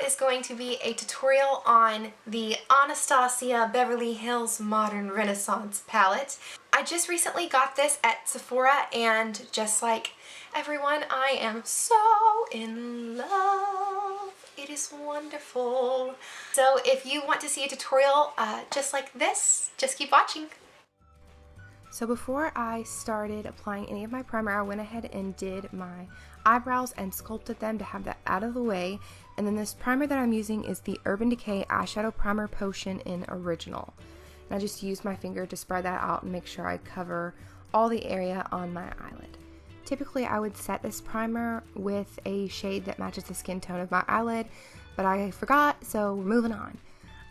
is going to be a tutorial on the Anastasia Beverly Hills Modern Renaissance palette. I just recently got this at Sephora, and just like everyone, I am so in love. It is wonderful. So if you want to see a tutorial just like this, just keep watching. So before I started applying any of my primer, I went ahead and did my eyebrows and sculpted them to have that out of the way. And then this primer that I'm using is the Urban Decay Eyeshadow Primer Potion in Original. And I just used my finger to spread that out and make sure I cover all the area on my eyelid. Typically I would set this primer with a shade that matches the skin tone of my eyelid, but I forgot, so we're moving on.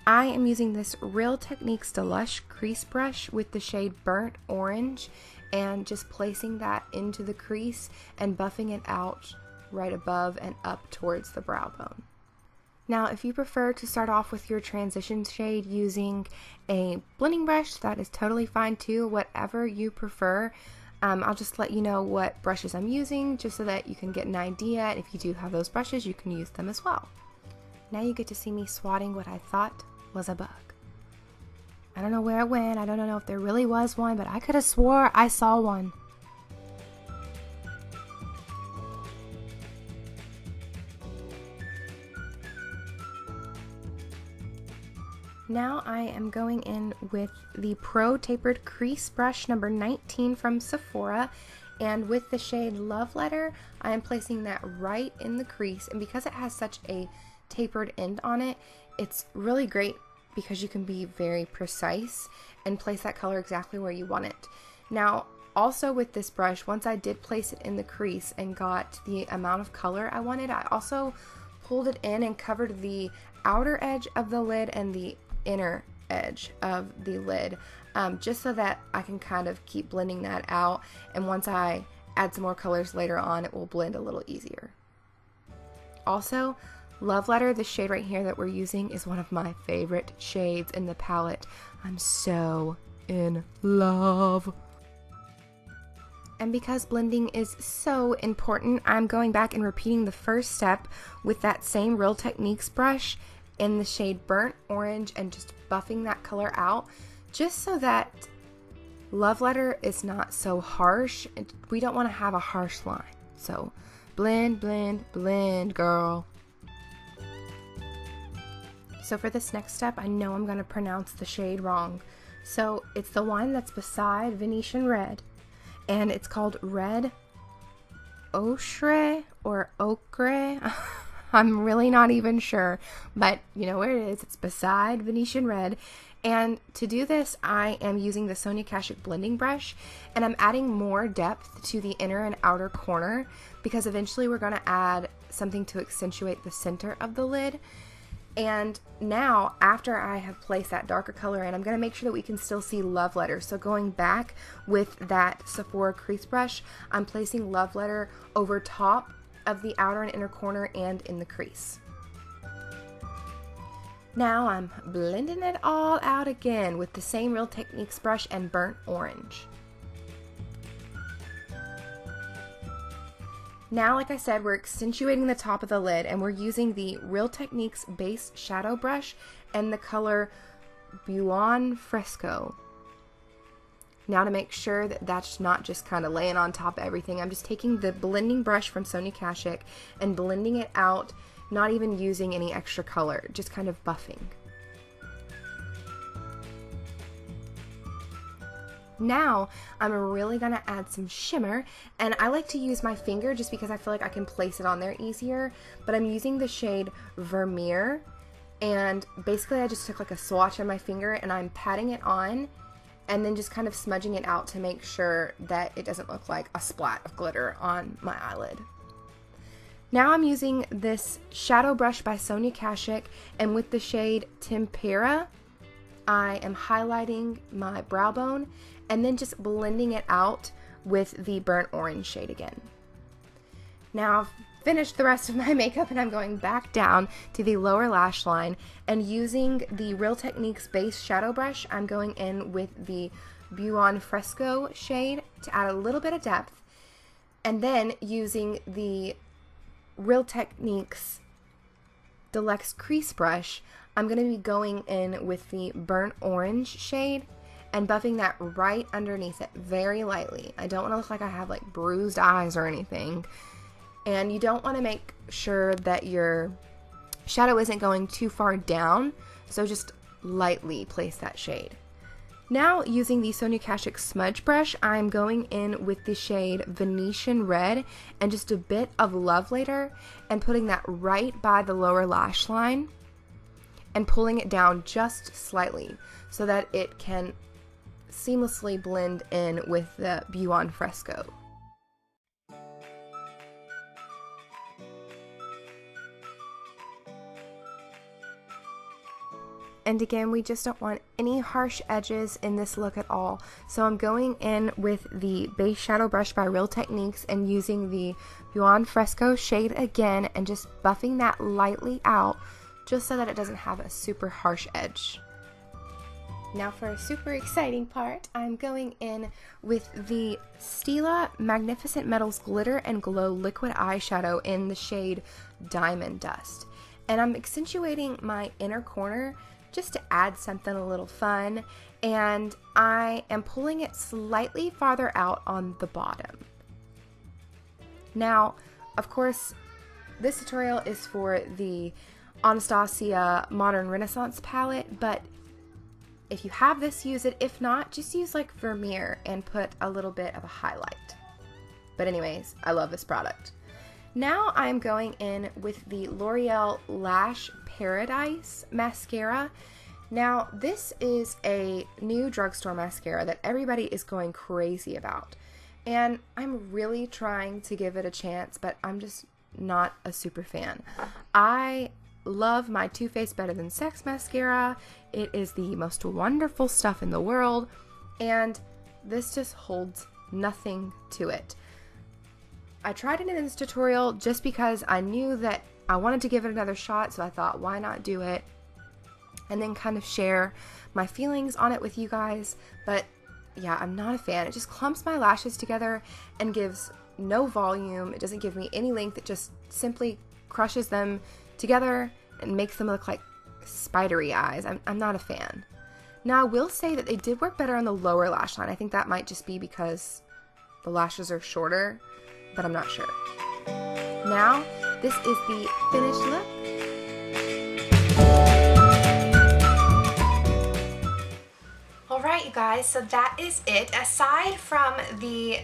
I am using this Real Techniques Deluxe crease brush with the shade Burnt Orange, and just placing that into the crease and buffing it out right above and up towards the brow bone. Now, if you prefer to start off with your transition shade using a blending brush, that is totally fine too, whatever you prefer. I'll just let you know what brushes I'm using just so that you can get an idea, and if you do have those brushes, you can use them as well. Now you get to see me swatting what I thought was a bug. I don't know where it went, I don't know if there really was one, but I could have swore I saw one. Now I am going in with the Pro Tapered Crease Brush number 19 from Sephora, and with the shade Love Letter, I am placing that right in the crease, and because it has such a tapered end on it, it's really great because you can be very precise and place that color exactly where you want it. Now, also with this brush, once I did place it in the crease and got the amount of color I wanted, I also pulled it in and covered the outer edge of the lid and the inner edge of the lid, just so that I can kind of keep blending that out, and once I add some more colors later on, it will blend a little easier. Also, Love Letter, the shade right here that we're using, is one of my favorite shades in the palette. I'm so in love. And because blending is so important, I'm going back and repeating the first step with that same Real Techniques brush in the shade Burnt Orange and just buffing that color out, just so that Love Letter is not so harsh. We don't want to have a harsh line. So blend, blend, blend, girl. So for this next step, I know I'm going to pronounce the shade wrong. So it's the one that's beside Venetian Red, and it's called Red Ochre or Ochre. I'm really not even sure, but you know where it is. It's beside Venetian Red. And to do this, I am using the Sonia Kashuk blending brush, and I'm adding more depth to the inner and outer corner because eventually we're going to add something to accentuate the center of the lid. And now, after I have placed that darker color in, I'm going to make sure that we can still see Love Letter. So going back with that Sephora crease brush, I'm placing Love Letter over top of the outer and inner corner and in the crease. Now I'm blending it all out again with the same Real Techniques brush and Burnt Orange. Now, like I said, we're accentuating the top of the lid, and we're using the Real Techniques Base Shadow Brush and the color Buon Fresco. Now, to make sure that that's not just kind of laying on top of everything, I'm just taking the blending brush from Sonia Kashuk and blending it out, not even using any extra color, just kind of buffing. Now, I'm really going to add some shimmer, and I like to use my finger just because I feel like I can place it on there easier, but I'm using the shade Vermeer, and basically I just took like a swatch on my finger and I'm patting it on and then just kind of smudging it out to make sure that it doesn't look like a splat of glitter on my eyelid. Now I'm using this shadow brush by Sonia Kashuk, and with the shade Tempera, I am highlighting my brow bone and then just blending it out with the Burnt Orange shade again. Now I've finished the rest of my makeup, and I'm going back down to the lower lash line, and using the Real Techniques Base Shadow Brush, I'm going in with the Buon Fresco shade to add a little bit of depth, and then using the Real Techniques Deluxe Crease Brush, I'm going to be going in with the Burnt Orange shade and buffing that right underneath it very lightly. I don't want to look like I have like bruised eyes or anything. And you don't want to make sure that your shadow isn't going too far down, so just lightly place that shade. Now, using the Sonia Kashuk smudge brush, I'm going in with the shade Venetian Red and just a bit of Love Later and putting that right by the lower lash line and pulling it down just slightly so that it can seamlessly blend in with the Buon Fresco. And again, we just don't want any harsh edges in this look at all. So I'm going in with the base shadow brush by Real Techniques and using the Buon Fresco shade again and just buffing that lightly out just so that it doesn't have a super harsh edge. Now for a super exciting part, I'm going in with the Stila Magnificent Metals Glitter and Glow Liquid Eyeshadow in the shade Diamond Dust. And I'm accentuating my inner corner just to add something a little fun, and I am pulling it slightly farther out on the bottom. Now, of course, this tutorial is for the Anastasia Modern Renaissance palette, but if you have this, use it. If not, just use like Vermeer and put a little bit of a highlight. But anyways, I love this product. Now I'm going in with the L'Oreal Lash Paradise mascara. Now this is a new drugstore mascara that everybody is going crazy about, and I'm really trying to give it a chance, but I'm just not a super fan. I love my Too Faced Better Than Sex mascara. It is the most wonderful stuff in the world, and this just holds nothing to it. I tried it in this tutorial just because I knew that I wanted to give it another shot, so I thought, why not do it and then kind of share my feelings on it with you guys. But yeah, I'm not a fan. It just clumps my lashes together and gives no volume. It doesn't give me any length. It just simply crushes them together and makes them look like spidery eyes. I'm not a fan. Now, I will say that they did work better on the lower lash line. I think that might just be because the lashes are shorter, but I'm not sure. Now, this is the finished look. Alright, you guys, so that is it. Aside from the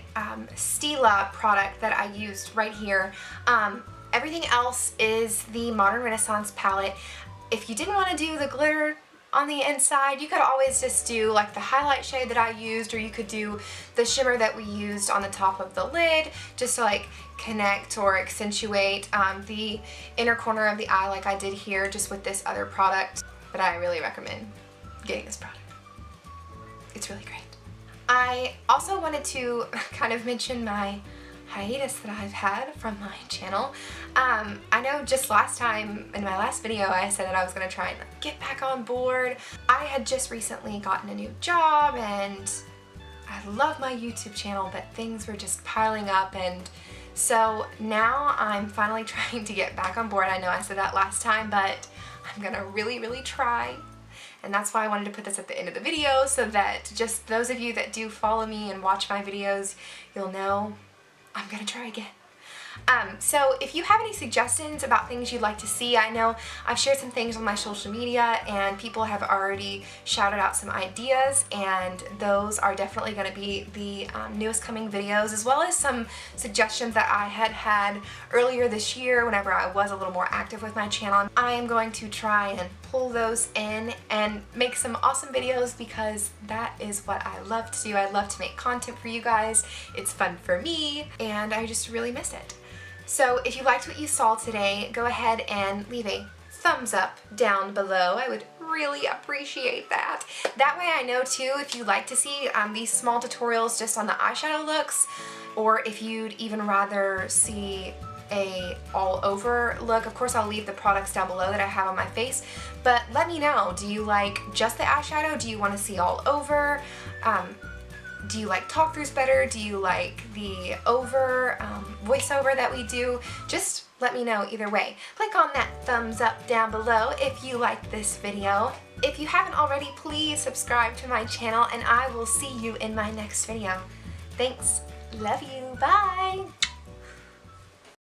Stila product that I used right here, everything else is the Modern Renaissance palette. If you didn't want to do the glitter on the inside, you could always just do like the highlight shade that I used, or you could do the shimmer that we used on the top of the lid just to like connect or accentuate the inner corner of the eye like I did here just with this other product. But I really recommend getting this product. It's really great. I also wanted to kind of mention my hiatus that I've had from my channel. I know just last time in my last video I said that I was going to try and get back on board. I had just recently gotten a new job and I love my YouTube channel, but things were just piling up, and so now I'm finally trying to get back on board. I know I said that last time, but I'm gonna really try. And that's why I wanted to put this at the end of the video, so that just those of you that do follow me and watch my videos, you'll know I'm gonna try again. So if you have any suggestions about things you'd like to see, I know I've shared some things on my social media and people have already shouted out some ideas, and those are definitely going to be the newest coming videos, as well as some suggestions that I had earlier this year whenever I was a little more active with my channel. I am going to try and pull those in and make some awesome videos, because that is what I love to do. I love to make content for you guys. It's fun for me and I just really miss it. So if you liked what you saw today, go ahead and leave a thumbs up down below. I would really appreciate that. That way I know too if you'd like to see these small tutorials just on the eyeshadow looks, or if you'd even rather see a all over look. Of course I'll leave the products down below that I have on my face, but let me know, do you like just the eyeshadow? Do you want to see all over? Do you like talk-throughs better? Do you like the voiceover that we do? Just let me know either way. Click on that thumbs up down below if you liked this video. If you haven't already, please subscribe to my channel and I will see you in my next video. Thanks. Love you. Bye.